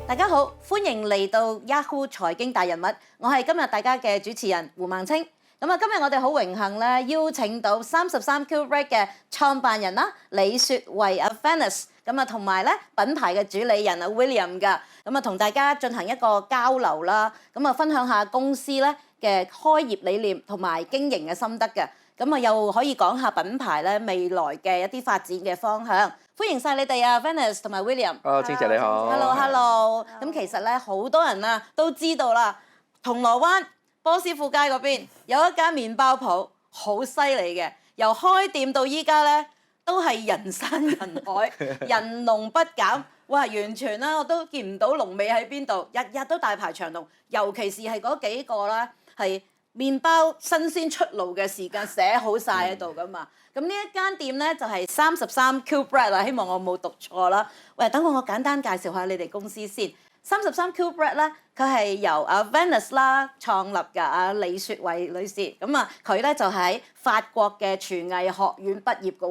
大家好，歡迎嚟到 Yahoo 財經大人物，我係今日大家嘅主持人胡孟青。咁啊，今日我哋好榮幸咧，邀請到33Q Bread 嘅創辦人啦，李雪蕙阿 Venus， 咁啊同埋咧品牌嘅主理人阿 William 噶，咁啊同大家進行一個交流啦，咁啊分享下公司咧嘅開業理念同埋經營嘅心得嘅，咁啊又可以講下品牌咧未來嘅一啲發展嘅方向。歡迎晒你哋啊 Venus 同埋 William。青姐你好。Hello。咁其實咧好多人啊都知道啦，銅鑼灣波斯富街嗰邊有一間麵包鋪，好犀利嘅，由開店到依家咧都係人山人海，人龍不減。哇！完全啦，我都見唔到龍尾喺邊度，日日都大排長龍，尤其是係嗰幾個啦，係麵包新鮮出爐嘅時間寫好晒喺度噶嘛。咁呢一間店咧就係33Q Bread 啦，希望我冇讀錯啦。喂，等我簡單介紹下你哋公司先。33Q Bread 咧，佢係由阿 Venus 啦創立㗎，阿李雪蕙女士。咁啊，佢咧就喺法國嘅廚藝學院畢業嘅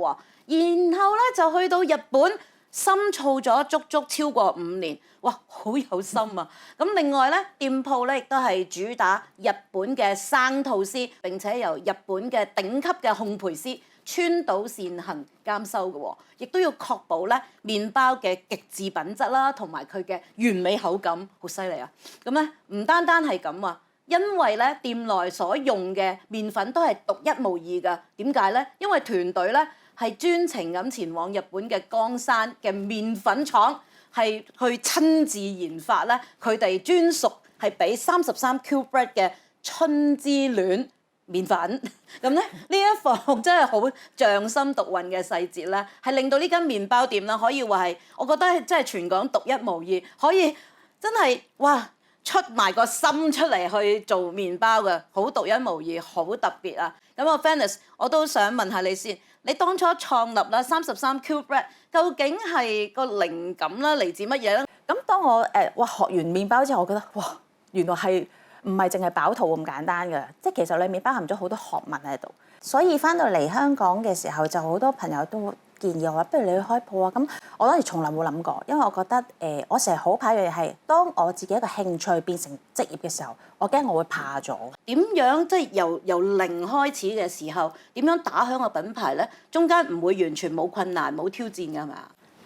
喎，然後咧就去到日本深造咗足足超過5年，哇，好有心啊！咁另外咧，店鋪咧亦都係主打日本嘅生吐司，並且由日本嘅頂級嘅烘焙師川島善行監修嘅喎，亦都要確保咧麵包嘅極致品質啦，同埋佢嘅完美口感，好犀利啊！咁咧唔單單係咁啊，因為咧店內所用嘅麵粉都係獨一無二㗎。點解咧？因為團隊咧係專程咁前往日本嘅江山嘅麵粉廠，係去親自研發咧佢哋專屬係俾33Q Bread 嘅春之戀麵粉。咁咧呢一項真係好匠心獨運嘅細節咧，係令到呢間麵包店啦，可以話係我覺得係真係全港獨一無二，可以真係哇出埋個心出嚟去做麵包嘅，好獨一無二，好特別啊！咁啊 Venus， 我都想問下你先，你當初創立啦33Q Bread， 究竟係個靈感啦嚟自乜嘢咧？咁當我學完麵包之後，我覺得哇，原來係唔係淨係飽肚咁簡單嘅，即係其實裡面包含咗好多學問喺度。所以翻到嚟香港嘅時候，就好多朋友都建議我話，不如你去開鋪啊！咁我當時從來冇諗過，因為我覺得我成日好怕嘅嘢係，當我自己一個興趣變成職業嘅時候，我驚我會怕咗。點樣即係由零開始嘅時候，點樣打響個品牌咧？中間唔會完全冇困難冇挑戰㗎嘛？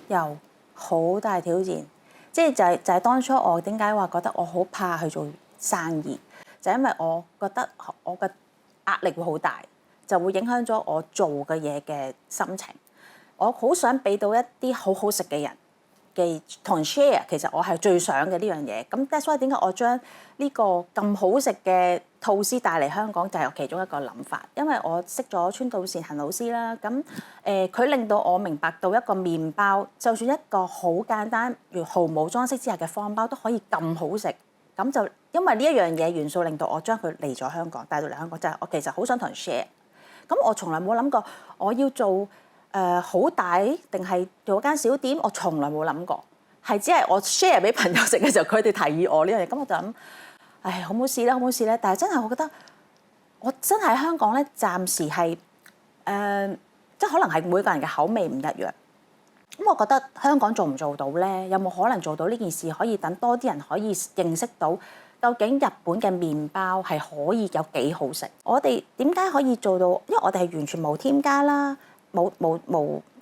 有好大挑戰，即係就係當初我點解話覺得我好怕去做生意，就因為我覺得我嘅壓力會好大，就會影響咗我做嘅嘢嘅心情。我好想俾到一啲好好食嘅人嘅同人 share， 其實我係最想嘅呢樣嘢。咁 that's why 點解我將呢個咁好食嘅吐司帶嚟香港，就係其中一個諗法。因為我識咗川島善行老師啦，咁佢令到我明白到一個麵包，就算一個好簡單、毫無裝飾之下嘅方包都可以咁好食。咁就因為呢一樣嘢元素，令到我將佢嚟咗香港，帶到嚟香港，就係我其實好想同人 share。咁我從來冇諗過我要做好大定係做間小店，我從來冇諗過，係只係我 share 俾朋友食嘅時候，佢哋提議我呢樣嘢，咁我就諗，唉，好唔好試咧？好唔好試咧？但係真係我覺得，我真係喺香港咧，暫時係即係可能係每個人嘅口味唔一樣。咁我覺得香港做唔做到咧？有冇可能做到呢件事，可以等多啲人可以認識到究竟日本嘅麵包係可以有幾好食？我哋點解可以做到？因為我哋係完全冇添加啦。冇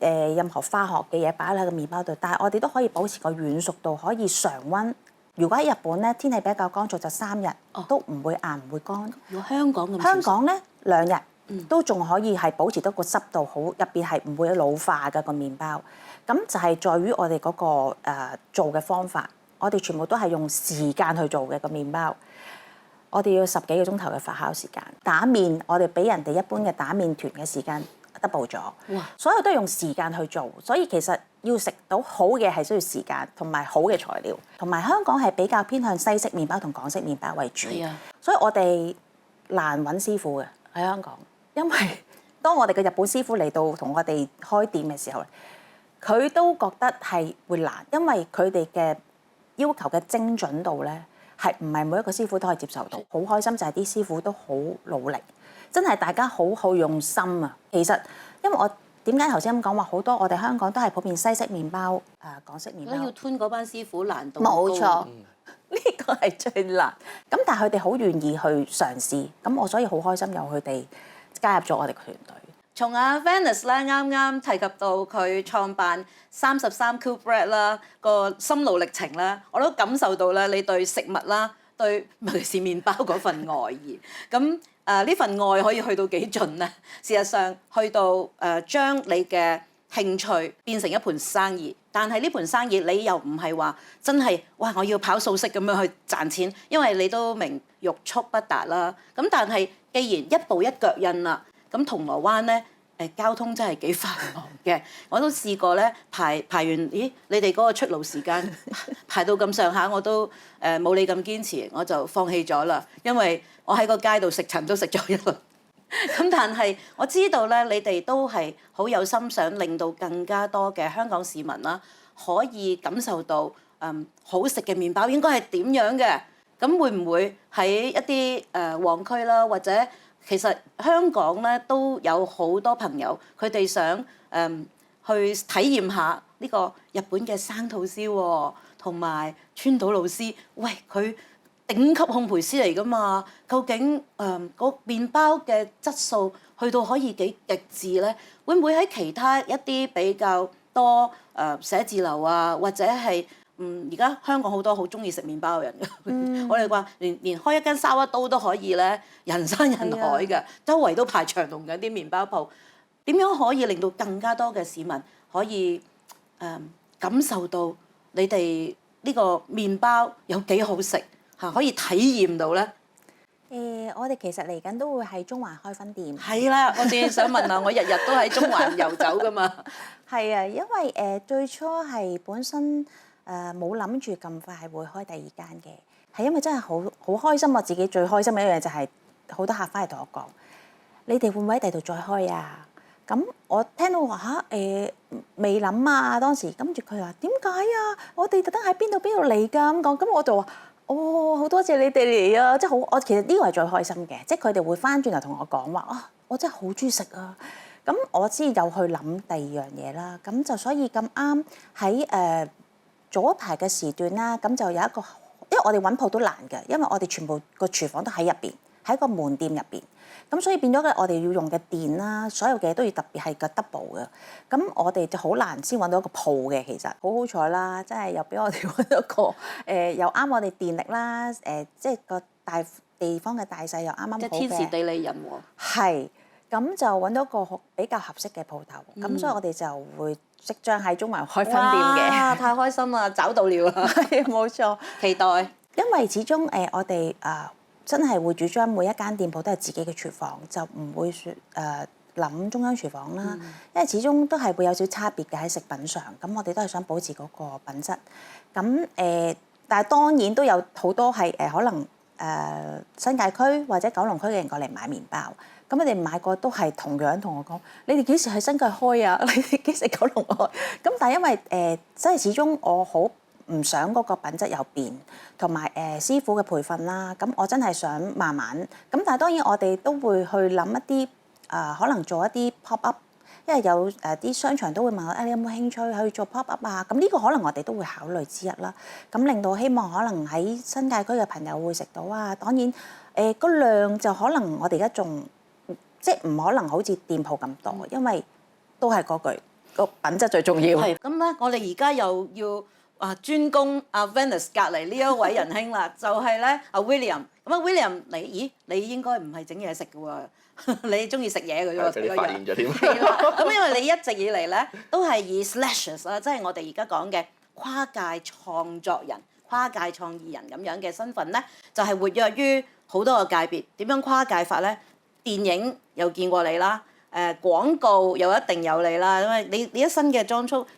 任何化學嘅嘢擺喺個麵包度，但係我哋都可以保持個軟熟度，可以常溫。如果喺日本咧，天氣比較乾燥，就3日都唔會硬唔會乾。如果香港咁，香港咧2日都仲可以係保持得個濕度好，入邊係唔會老化嘅個麵包。咁就係在於我哋嗰個做嘅方法，我哋全部都係用時間去做嘅個麵包。我哋要10幾個鐘頭嘅發酵時間，打麵我哋比人哋一般嘅打麵團嘅時間double咗，所有都係用時間去做，所以其實要食到好嘅係需要時間同埋好嘅材料，同埋香港係比較偏向西式麵包同港式麵包為主，所以我哋難揾師傅嘅喺香港，因為當我哋嘅日本師傅嚟到同我哋開店嘅時候，佢都覺得係會難，因為佢哋嘅要求嘅精準度咧係唔係每一個師傅都可以接受到。好開心就係啲師傅都好努力。真係大家好用心啊！其實因為我點解頭先咁講話好多我哋香港都係普遍西式麵包港式麵包？要吞嗰班師傅難度冇錯，呢個係最難。咁但係佢哋好願意去嘗試，咁我所以好開心有佢哋加入咗我哋團隊。從阿 Venice 咧啱啱提及到佢創辦33 Cube Bread 啦個心路歷程啦，我都感受到咧你對食物啦，對尤其是麵包嗰份愛意。咁呢份愛可以去到幾盡咧？事實上去到將你嘅興趣變成一盤生意，但係呢盤生意你又唔係話真係哇我要跑數式咁樣去賺錢，因為你都明欲速不達啦。咁但係既然一步一腳印啦，咁銅鑼灣咧交通真係幾繁忙嘅，我都試過咧排完，咦你哋嗰個出爐時間排到咁上下，我都冇你咁堅持，我就放棄咗啦，因為我喺個街度食塵都食咗一輪。咁但係我知道咧，你哋都係好有心想令到更加多嘅香港市民啦，可以感受到好食嘅麵包應該係點樣嘅。咁會唔會喺一啲旺區啦，或者其實香港咧都有好多朋友，佢哋想去體驗下呢個日本嘅生吐司喎，同埋川島老師，喂佢頂級烘焙師嚟㗎嘛？究竟個麵包嘅質素去到可以幾極致咧？會唔會喺其他一啲比較多寫字樓啊，或者係而家香港好多好中意食麵包嘅人，我哋話連開一間沙屈刀都可以咧，人山人海嘅，周圍都排長龍嘅啲麵包鋪，點樣可以令到更加多嘅市民可以感受到你哋呢個麵包有幾好食？可以體驗到咧。我哋其實嚟緊都會喺中環開分店。係啦，我正想問啊，我日日都喺中環遊走噶嘛。係啊，因為最初係本身冇諗住咁快會開第二間嘅，係因為真係好開心。我自己最開心嘅一樣就係好多客翻嚟同我講：你哋會唔會喺第度再開啊？咁我聽到話未諗啊，當時跟住佢話點解啊？我哋特登喺邊度嚟㗎咁講，咁我就話。哦，好多謝你哋嚟啊！即係我其實呢個係最開心嘅，即係佢哋會翻轉頭同我講話啊，我真係好中意食啊！咁我先有去諗第二樣嘢啦。咁就所以咁啱喺早一排嘅時段啦，咁就有一個，因為我哋揾鋪都難嘅，因為我哋全部個廚房都喺入邊，喺個門店入邊。咁所以變咗嘅，我哋要用嘅電啦，所有嘅嘢都要特別係個 double 嘅。咁我哋就好難先揾到一個鋪嘅，其實好好彩啦，真係又俾我哋揾到一個又啱我哋電力啦，即係個大地方嘅大細又啱啱好嘅。即係天時地利人和。係，咁就揾到個比較合適嘅鋪頭，咁所以我哋就會即將喺中環開分店嘅。哇！太開心啦，找到了啊！係冇錯，期待。因為始終我哋真係會主張每一間店鋪都係自己嘅廚房，就唔會諗中央廚房啦。因為始終都係會有少差別嘅喺食品上，咁我哋都係想保持嗰個品質。咁但係當然都有好多係可能新界區或者九龍區嘅人過嚟買麵包，咁佢哋買過都係同樣同我講：你哋幾時喺新界開啊？你哋幾時九龍開？咁但係因為真係始終我好唔想嗰個品質有變，同埋師傅嘅培訓啦。咁我真係想慢慢咁，但係當然我哋都會去諗一啲可能做一啲 pop up，因為有啲商場都會問我你有冇興趣去做 pop up 啊？咁呢個可能我哋都會考慮之一啦。咁令到希望可能喺新界區嘅朋友會食到啊。當然個量就可能我哋而家仲即係唔可能好似店鋪咁多，因為都係嗰句個品質最重要。係咁咧，我哋而家又要專攻阿 Venice 隔離呢一位仁兄啦，就係咧阿 William。咁啊 William，你應該唔係整嘢食嘅喎，你中意食嘢嘅啫喎。俾你發現咗添。係啦，咁因為你一直以嚟咧都係以 slashers 啦，即係我哋而家講嘅跨界創作人、跨界創意人咁樣嘅身份咧，就係活躍於好多個界別。點樣跨界法咧？電影又見過你啦。廣告又一定有你啦，因為你一身嘅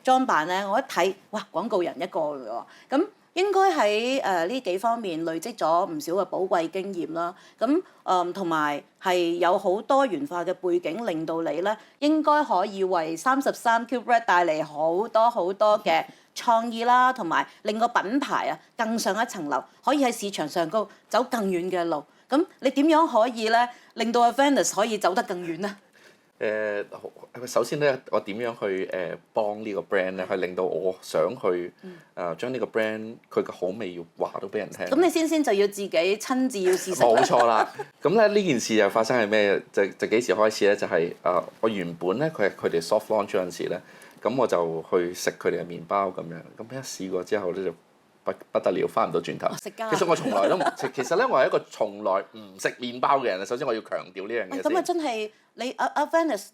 裝扮咧，我一睇哇廣告人一個㗎喎，咁應該喺呢幾方面累積咗唔少嘅寶貴經驗啦。咁同埋係有好多元化嘅背景，令到你咧應該可以為33 Cube Bread 帶嚟好多好多嘅創意啦，同埋令個品牌更上一層樓，可以喺市場上高走更遠嘅路。咁你點樣可以咧令到阿 Venice 可以走得更遠咧？首先咧，我點樣去幫呢個 brand 咧，去令到我想去將呢個 brand 佢嘅好味要話到俾人聽。咁你先就要自己親自要試食。冇錯啦。咁咧呢件事又發生係咩？就幾時開始咧？就係我原本咧佢哋 soft launch 嗰陣時咧，咁我就去食佢哋嘅麵包咁樣。咁一試過之後咧就不得了，翻唔到轉頭。食家。其實我從來都唔食，其實咧我係一個從來唔食麵包嘅人啊。首先我要強調呢樣嘢先。咁啊真係你阿 Venice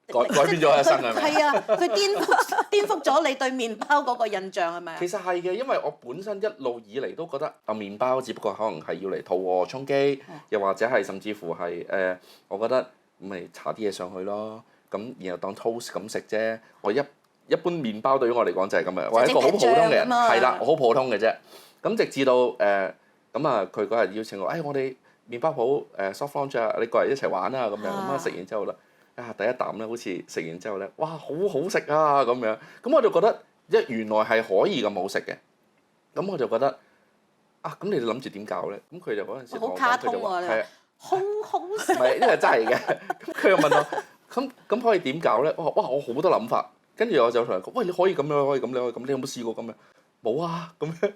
改變咗一生係咪？係啊，佢顛覆咗你對麵包嗰個印象係咪啊？其實係嘅，因為我本身一路以嚟都覺得麵包只不過可能係要嚟肚餓充飢，又或者係甚至乎係我覺得咪搽啲嘢上去咯，咁然後當 toast 咁食啫。我一般麵包對於我嚟講就係咁樣，我係一個好普通嘅人，係啦，我好普通嘅啫。咁直至到佢嗰日邀請我，我哋麵包鋪soft launch 啊，你過嚟一齊玩啊咁樣。咁食完之後啦，第一啖咧好似食完之後咧，哇好好食啊咁樣。咁我就覺得原來係可以咁好食嘅。咁我就覺得咁你哋諗住點搞咧？咁佢就嗰陣時同我講，佢就話係好好食。唔係呢個真係嘅。咁佢又問我，咁可以點搞咧？我話哇我好多諗法。跟住我就同佢講，喂，你可以咁樣，可以咁，你可以咁，你有冇試過咁樣？冇啊，咁樣。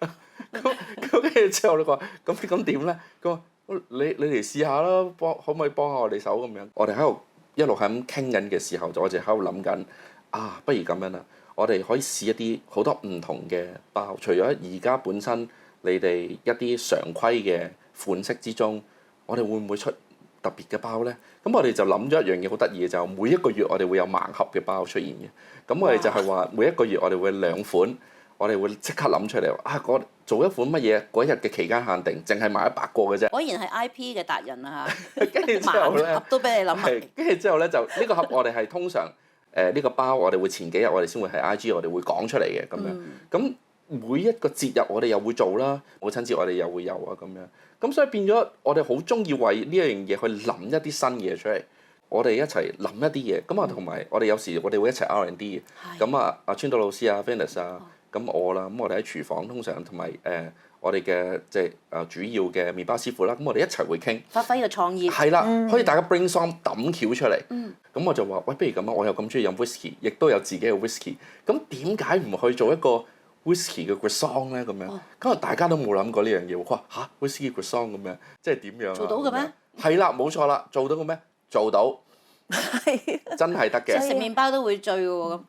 咁跟住之後你話，咁點咧？佢話你嚟試下啦，可唔可以幫下我哋手咁樣？我哋喺度一路係咁傾緊嘅時候，我就喺度諗緊，不如咁樣啦，我哋可以試一啲好多唔同嘅包，除咗而家本身你哋一啲常規嘅款式之中，我哋會唔會出特別嘅包咧？咁我哋就諗咗一樣嘢好得意嘅，就每一個月我哋會有盲盒嘅包出現嘅。咁我哋就係話每一個月我哋會兩款，我哋會即刻諗出嚟做一款乜嘢嗰日嘅期間限定，淨係賣100個嘅啫。果然係 IP 嘅達人啊嚇！跟住之後咧，盲盒都俾你諗啊！跟住之後咧就呢個盒我哋係通常呢個包我哋會前幾日我哋先會喺 IG 我哋會講出嚟嘅咁樣。咁每一個節日我哋又會做啦，母親節我哋又會有啊咁樣。咁所以變咗我哋好中意為呢一樣嘢去諗一啲新嘢出嚟。我哋一齊諗一啲嘢，咁同埋我哋有時我哋會一齊 R&D 嘅。咁阿川島老師啊 Venus 啊，咁我啦，咁我哋喺廚房通常同埋我哋嘅即係主要嘅麵包師傅啦，咁我哋一齊會傾，發揮個創意。係啦，可以大家 brainstorm 揼橋出嚟。咁我就話喂，不如咁啊，我又咁中意飲 whisky，亦都有自己嘅 whisky，咁點解唔去做一個 whisky 嘅 croissant 咧？咁樣，咁大家都冇諗過呢樣嘢喎。哇 whisky croissant 咁樣，即係點樣啊？做到嘅咩？係啦，冇錯啦，做到嘅咩？做到，真係得嘅。食麵包都會醉嘅喎咁。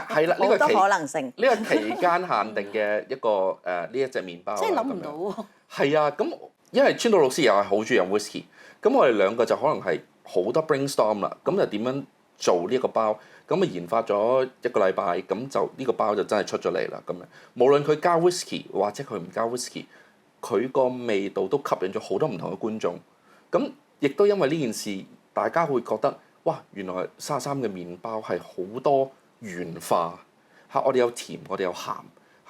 係啦，呢個好多可能性。呢個期間限定嘅一個呢一隻麵包。真係諗唔到喎。係啊，咁因為川島老師又係好中意飲 whisky，咁我哋兩個就可能係好多 brainstorm 啦。咁就點樣做呢一個包？咁啊研發咗1個禮拜，咁就呢個包就真係出咗嚟啦。咁樣無論佢加 whisky 或者佢唔加 whisky，佢個味道都吸引咗好多唔同嘅觀眾。咁亦都因為呢件事，大家會覺得哇，原來33嘅麵包係好多元化嚇，我哋有甜，我哋有鹹，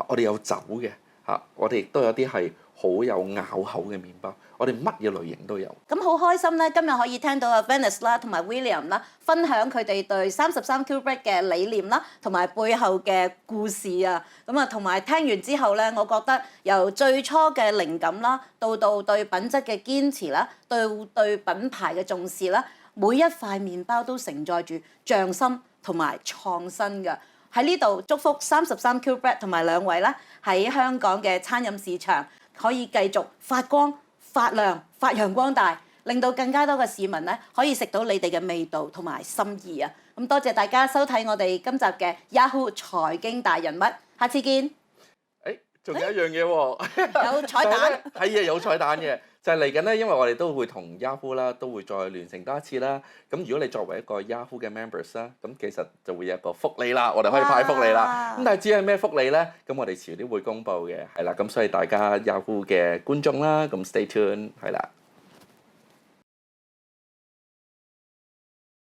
我哋有酒嘅嚇，我哋亦都有啲係好有咬口嘅麵包，我哋乜嘢類型都有。咁好開心咧，今日可以聽到阿 Venice 啦同埋 William 啦分享佢哋對33Q Bread 嘅理念啦，同埋背後嘅故事啊。咁啊，同埋聽完之後咧，我覺得由最初嘅靈感啦，到對品質嘅堅持啦，對品牌嘅重視啦，每一塊麵包都承載住匠心同埋創新㗎。喺呢度祝福33Q Bread 同埋兩位啦，喺香港嘅餐飲市場可以繼續發光發亮發揚光大，令到更加多嘅市民咧可以食到你哋嘅味道同埋心意啊！咁多謝大家收睇我哋今集嘅 Yahoo 財經大人物，下次見。仲有一樣嘢喎，有彩蛋。係啊，有彩蛋嘅，就係嚟緊咧，因為我哋都會同 Yahoo 啦，都會再聯成多一次啦。咁如果你作為一個 Yahoo 嘅 members 啦，咁其實就會有一個福利啦，我哋可以派福利啦。咁但係至於係咩福利咧？咁我哋遲啲會公佈嘅，係啦。咁所以大家 Yahoo 嘅觀眾啦，咁 stay tuned 係啦。